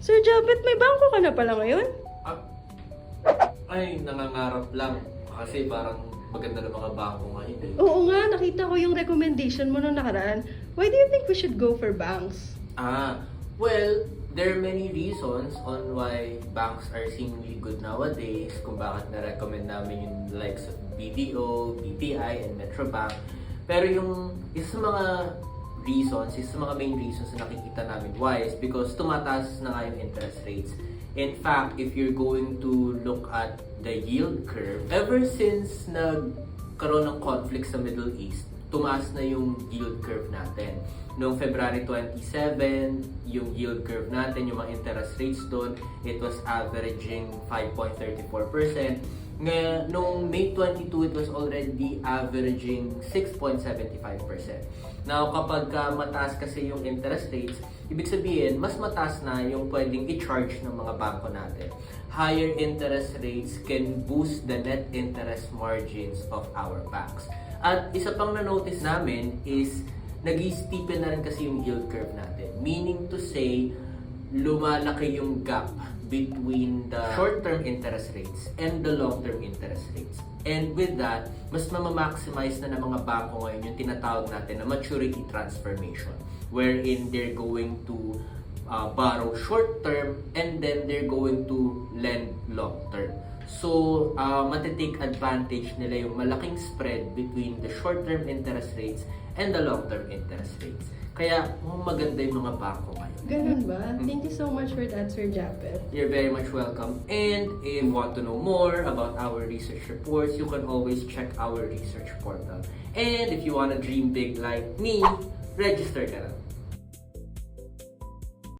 Sir Japet, may bangko ka na pala ngayon? Ah, ay, nangangarap lang. Kasi parang maganda na mga bangko ngayon eh. Oo nga, nakita ko yung recommendation mo nung nakaraan. Why do you think we should go for banks? Well, there are many reasons on why banks are seemingly good nowadays, kung bakit na-recommend namin yung likes of BDO, BPI, and Metrobank. Pero yung isa sa mga reasons, isa sa mga main reasons na nakikita namin why is because tumataas na nga yung interest rates. In fact, if you're going to look at the yield curve, ever since nagkaroon ng conflict sa Middle East, tumaas na yung yield curve natin. Noong February 27, yung yield curve natin, yung mga interest rates doon, it was averaging 5.34%. Ngayon, noong May 22, it was already averaging 6.75%. Now, kapag mataas kasi yung interest rates, ibig sabihin, mas mataas na yung pwedeng i-charge ng mga bangko natin. Higher interest rates can boost the net interest margins of our banks. At isa pang na-notice namin is nag-i-steepen na rin kasi yung yield curve natin. Meaning to say, lumalaki yung gap between the short-term interest rates and the long-term interest rates. And with that, mas mamamaximize na ng mga bangko ngayon yung tinatawag natin na maturity transformation, wherein they're going to borrow short-term and then they're going to lend long-term. So, matitake advantage nila yung malaking spread between the short-term interest rates and the long-term interest rates. Kaya, maganda yung mga bangko ngayon. Ganun ba? Thank you so much for that, Sir Japet. You're very much welcome. And if you want to know more about our research reports, you can always check our research portal. And if you want to dream big like me, register ka na.